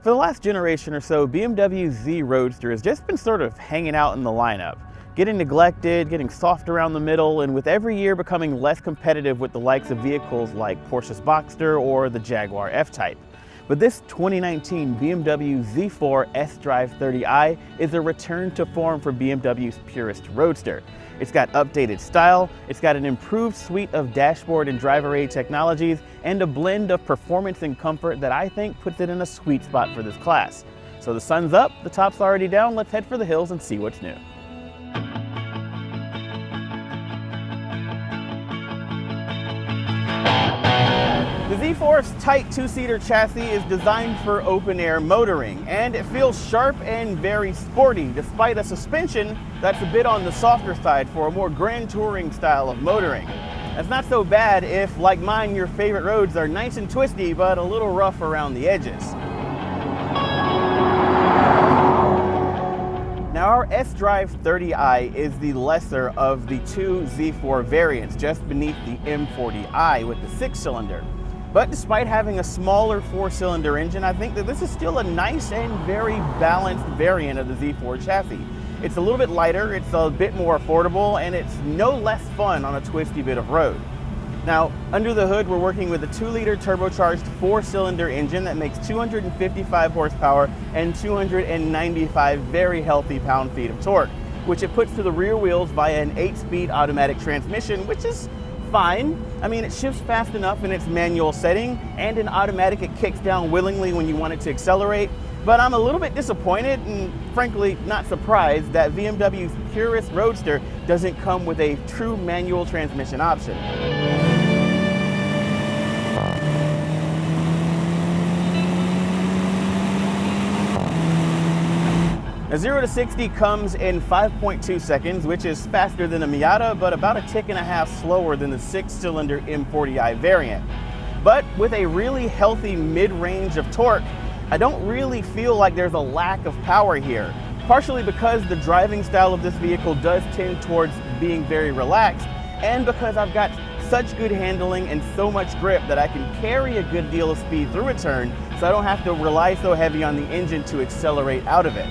For the last generation or so, BMW Z Roadster has just been sort of hanging out in the lineup, getting neglected, getting soft around the middle, and with every year becoming less competitive with the likes of vehicles like Porsche's Boxster or the Jaguar F-Type. But this 2019 BMW Z4 sDrive30i is a return to form for BMW's purest roadster. It's got updated style, it's got an improved suite of dashboard and driver aid technologies, and a blend of performance and comfort that I think puts it in a sweet spot for this class. So the sun's up, the top's already down, let's head for the hills and see what's new. The Z4's tight two-seater chassis is designed for open-air motoring, and it feels sharp and very sporty, despite a suspension that's a bit on the softer side for a more grand touring style of motoring. That's not so bad if, like mine, your favorite roads are nice and twisty, but a little rough around the edges. Now, our sDrive30i is the lesser of the two Z4 variants, just beneath the M40i with the 6-cylinder. But despite having a smaller 4-cylinder engine, I think that this is still a nice and very balanced variant of the Z4 chassis. It's a little bit lighter, it's a bit more affordable, and it's no less fun on a twisty bit of road. Now, under the hood, we're working with a 2-liter turbocharged 4-cylinder engine that makes 255 horsepower and 295 very healthy pound-feet of torque, which it puts to the rear wheels via an 8-speed automatic transmission, which is fine. I mean, it shifts fast enough in its manual setting, and in automatic it kicks down willingly when you want it to accelerate. But I'm a little bit disappointed and frankly not surprised that BMW's purest roadster doesn't come with a true manual transmission option. Now, 0 to 60 comes in 5.2 seconds, which is faster than a Miata, but about a tick and a half slower than the 6-cylinder M40i variant. But with a really healthy mid-range of torque, I don't really feel like there's a lack of power here, partially because the driving style of this vehicle does tend towards being very relaxed, and because I've got such good handling and so much grip that I can carry a good deal of speed through a turn, so I don't have to rely so heavy on the engine to accelerate out of it.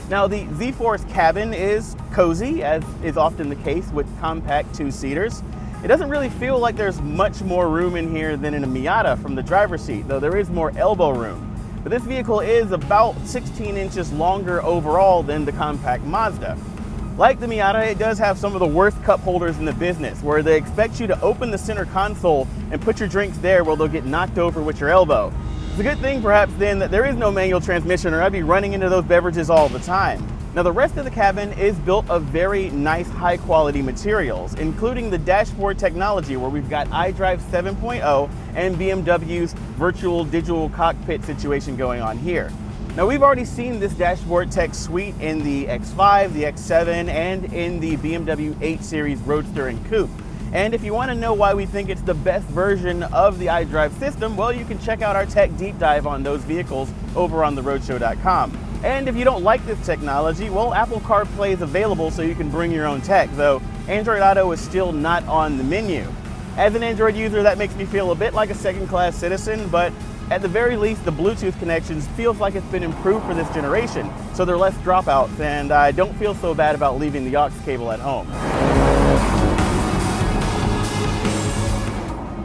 Now, the Z4's cabin is cozy, as is often the case with compact two-seaters. It doesn't really feel like there's much more room in here than in a Miata from the driver's seat, though there is more elbow room. But this vehicle is about 16 inches longer overall than the compact Mazda. Like the Miata, it does have some of the worst cup holders in the business, where they expect you to open the center console and put your drinks there while they'll get knocked over with your elbow. It's a good thing perhaps then that there is no manual transmission, or I'd be running into those beverages all the time. Now, the rest of the cabin is built of very nice high quality materials, including the dashboard technology, where we've got iDrive 7.0 and BMW's virtual digital cockpit situation going on here. Now, we've already seen this dashboard tech suite in the X5, the X7, and in the BMW 8 Series Roadster and Coupe. And if you want to know why we think it's the best version of the iDrive system, well, you can check out our tech deep dive on those vehicles over on theroadshow.com. And if you don't like this technology, well, Apple Carplay is available so you can bring your own tech, though Android Auto is still not on the menu. As an Android user, that makes me feel a bit like a second-class citizen, but at the very least, the Bluetooth connections feels like it's been improved for this generation, so there are less dropouts, and I don't feel so bad about leaving the aux cable at home.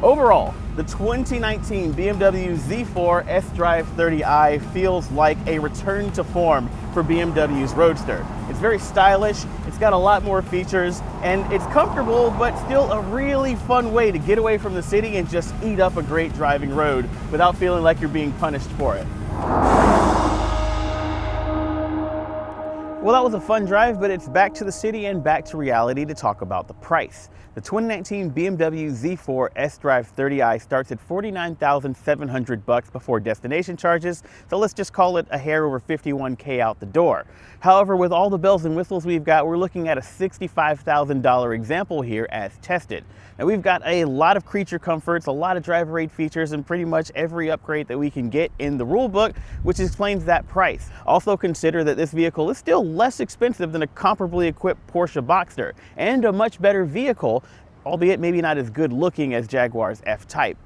Overall, the 2019 BMW Z4 sDrive30i feels like a return to form for BMW's Roadster. It's very stylish, it's got a lot more features, and it's comfortable, but still a really fun way to get away from the city and just eat up a great driving road without feeling like you're being punished for it. Well, that was a fun drive, but it's back to the city and back to reality to talk about the price. The 2019 BMW Z4 sDrive30i starts at $49,700 before destination charges, so let's just call it a hair over $51K out the door. However, with all the bells and whistles we've got, we're looking at a $65,000 example here as tested. Now, we've got a lot of creature comforts, a lot of driver aid features, and pretty much every upgrade that we can get in the rulebook, which explains that price. Also consider that this vehicle is still less expensive than a comparably equipped Porsche Boxster, and a much better vehicle, albeit maybe not as good looking as Jaguar's F-Type.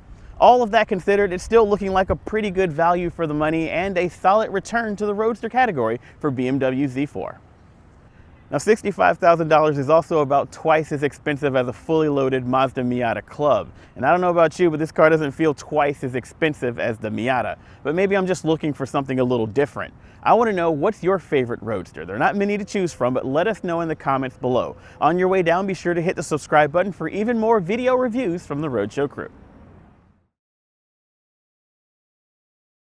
All of that considered, it's still looking like a pretty good value for the money and a solid return to the roadster category for BMW Z4. Now, $65,000 is also about twice as expensive as a fully loaded Mazda Miata Club. And I don't know about you, but this car doesn't feel twice as expensive as the Miata. But maybe I'm just looking for something a little different. I want to know, what's your favorite roadster? There are not many to choose from, but let us know in the comments below. On your way down, be sure to hit the subscribe button for even more video reviews from the Roadshow crew.